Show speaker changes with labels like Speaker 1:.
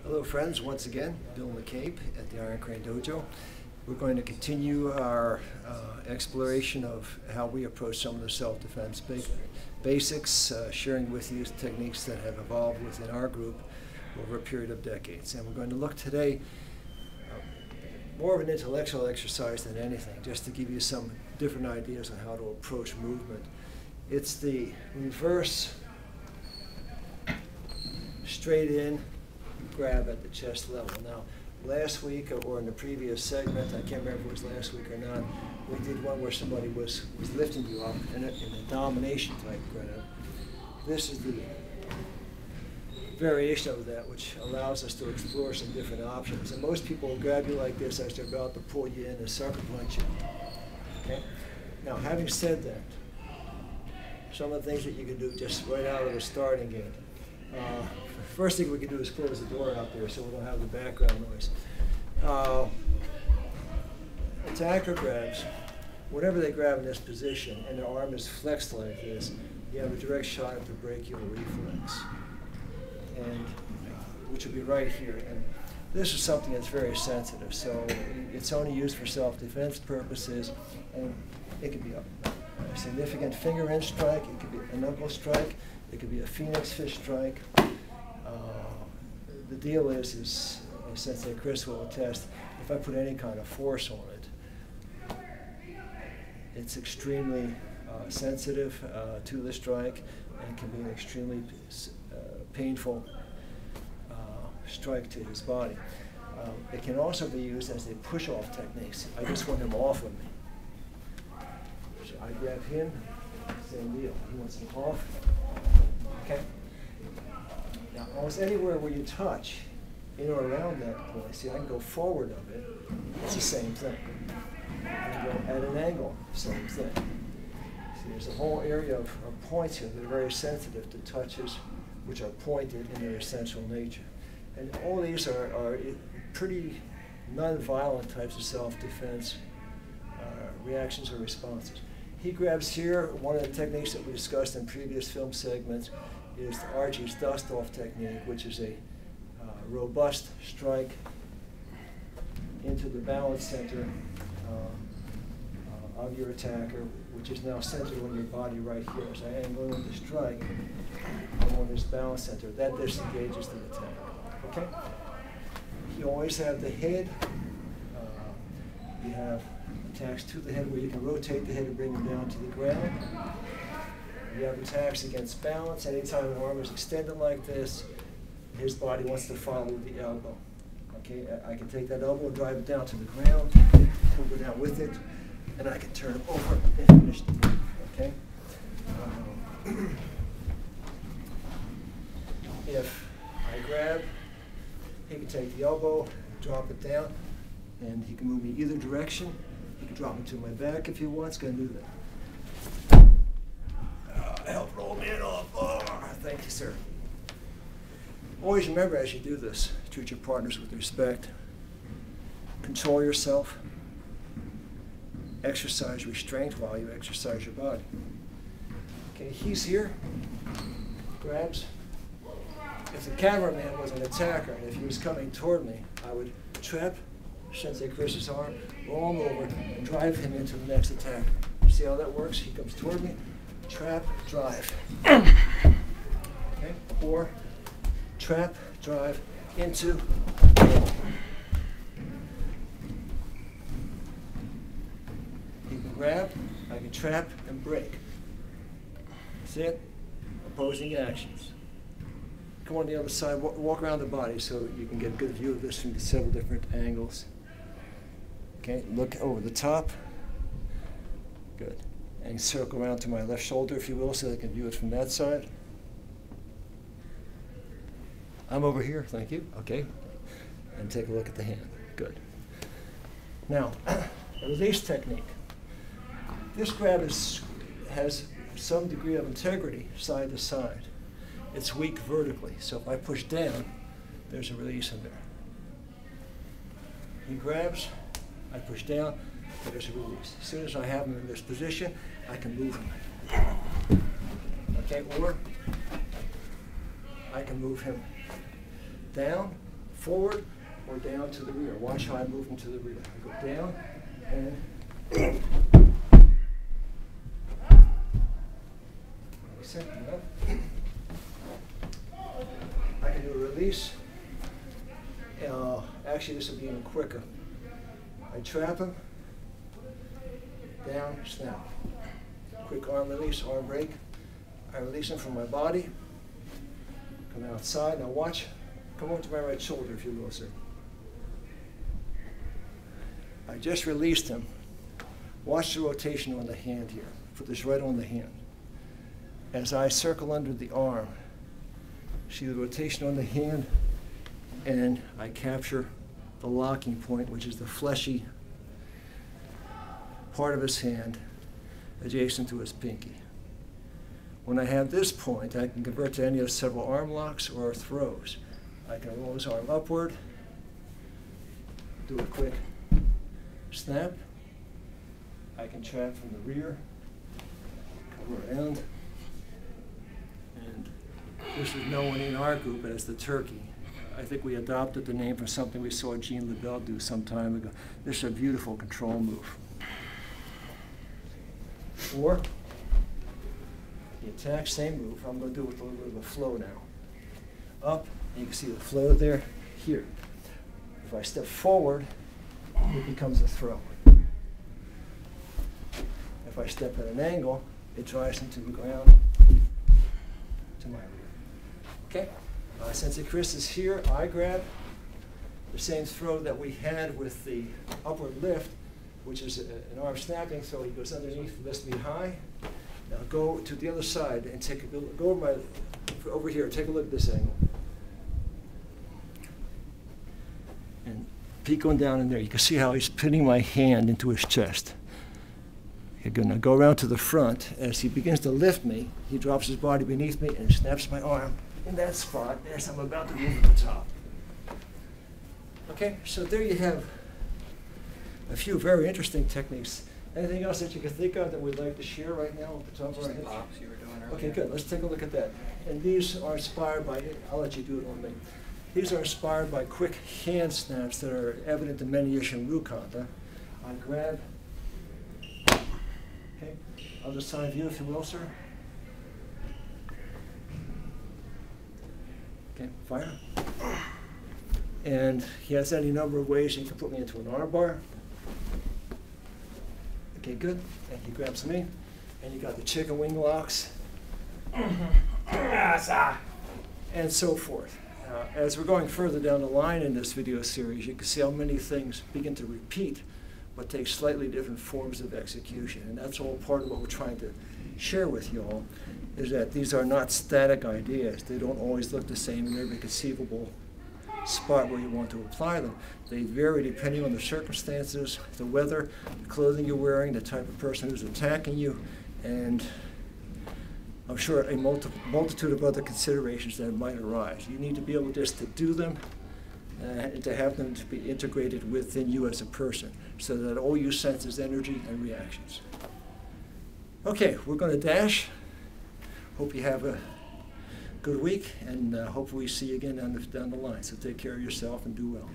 Speaker 1: Hello friends, once again, Bill McCabe at the Iron Crane Dojo. We're going to continue our exploration of how we approach some of the self-defense basics, sharing with you techniques that have evolved within our group over a period of decades. And we're going to look today more of an intellectual exercise than anything, just to give you some different ideas on how to approach movement. It's the reverse straight in grab at the chest level. Now, last week or in the previous segment, I can't remember if it was last week or not, we did one where somebody was lifting you up in a domination type grab. This is the variation of that, which allows us to explore some different options. And most people will grab you like this as they're about to pull you in and sucker punch you. Okay? Now, having said that, some of the things that you can do just right out of the starting gate. First thing we can do is close the door out there so we don't have the background noise. Attacker grabs, whenever they grab in this position and their arm is flexed like this, you have a direct shot at the brachial reflex, and which will be right here. And this is something that's very sensitive, so it's only used for self-defense purposes, and it could be a significant finger in strike, it could be a knuckle strike, it could be a phoenix fish strike. The deal is Sensei Chris will attest, if I put any kind of force on it, it's extremely sensitive to the strike and can be an extremely painful strike to his body. It can also be used as a push-off technique. I just want him off of me. So I grab him, same deal. He wants me off. Okay? Now, almost anywhere where you touch, in or around that point, see, I can go forward of it, it's the same thing. I go at an angle, same thing. See, there's a whole area of points here that are very sensitive to touches, which are pointed in their essential nature. And all these are pretty non-violent types of self-defense reactions or responses. He grabs here. One of the techniques that we discussed in previous film segments is the Archie's dust-off technique, which is a robust strike into the balance center of your attacker, which is now centered on your body right here. So I am going to strike on this balance center. That disengages the attack. Okay? You always have the head. You have attacks to the head where you can rotate the head and bring him down to the ground. You have attacks against balance. Anytime an arm is extended like this, his body wants to follow the elbow. Okay, I can take that elbow and drive it down to the ground, he'll go down with it, and I can turn him over and finish the move. Okay? If I grab, he can take the elbow, drop it down, and he can move me either direction. He can drop me to my back if he wants, going to do that. Help roll me in off. Oh, thank you, sir. Always remember as you do this, treat your partners with respect. Control yourself. Exercise restraint while you exercise your body. Okay, he's here. Grabs. If the cameraman was an attacker, and if he was coming toward me, I would trap Sensei Chris's arm, roll him over, and drive him into the next attack. See how that works? He comes toward me. Trap, drive. Okay? Or trap, drive into. He can grab, I can trap and break. That's it. Opposing actions. Come on the other side, walk around the body so you can get a good view of this from several different angles. Okay, look over the top. Good. And circle around to my left shoulder, if you will, so they can view it from that side. I'm over here, thank you. Okay. And take a look at the hand. Good. Now, a release technique. This grab has some degree of integrity side to side. It's weak vertically, so if I push down, there's a release in there. He grabs, I push down, there's a release. As soon as I have him in this position, I can move him. Okay, or I can move him down, forward or down to the rear. Watch how I move them to the rear. I go down and second up. I can do a release. Actually, this will be even quicker. I trap him, down, snap. Quick arm release, arm break. I release him from my body. Come outside. Now watch. Come over to my right shoulder, if you will, sir. I just released him. Watch the rotation on the hand here. Put this right on the hand. As I circle under the arm, see the rotation on the hand, and I capture the locking point, which is the fleshy part of his hand adjacent to his pinky. When I have this point, I can convert to any of several arm locks or throws. I can roll his arm upward, do a quick snap. I can trap from the rear, come around, and this is known in our group as the turkey. I think we adopted the name from something we saw Jean LaBelle do some time ago. This is a beautiful control move. Or the attack, same move. I'm going to do it with a little bit of a flow now. Up, you can see the flow there, here. If I step forward, it becomes a throw. If I step at an angle, it drives into the ground to my rear. Okay? Since Chris is here, I grab the same throw that we had with the upward lift, which is an arm snapping, so he goes underneath, lifts me high. Now go to the other side and take a go over here, take a look at this angle. And peek going down in there. You can see how he's pinning my hand into his chest. You're going to go around to the front. As he begins to lift me, he drops his body beneath me and snaps my arm in that spot. As I'm about to move to the top. Okay, so there you have a few very interesting techniques. Anything else that you can think of that we'd like to share right now at the top of our heads?
Speaker 2: Pops you were doing earlier.
Speaker 1: Okay, good. Let's take a look at that. And these are inspired by, I'll let you do it on me. These are inspired by quick hand snaps that are evident in many Ishin Rukata. I grab, okay, other side view if you will, sir. Okay, fire. And he has any number of ways he can put me into an arm bar. Okay, good. And he grabs me, and you got the chicken wing locks, and so forth. As we're going further down the line in this video series, you can see how many things begin to repeat, but take slightly different forms of execution. And that's all part of what we're trying to share with you all, is that these are not static ideas. They don't always look the same in every conceivable spot where you want to apply them. They vary depending on the circumstances, the weather, the clothing you're wearing, the type of person who's attacking you, and I'm sure a multitude of other considerations that might arise. You need to be able just to do them and to have them to be integrated within you as a person so that all you sense is energy and reactions. Okay, we're going to dash. Hope you have a good week, and hopefully we see you again down the line. So take care of yourself and do well.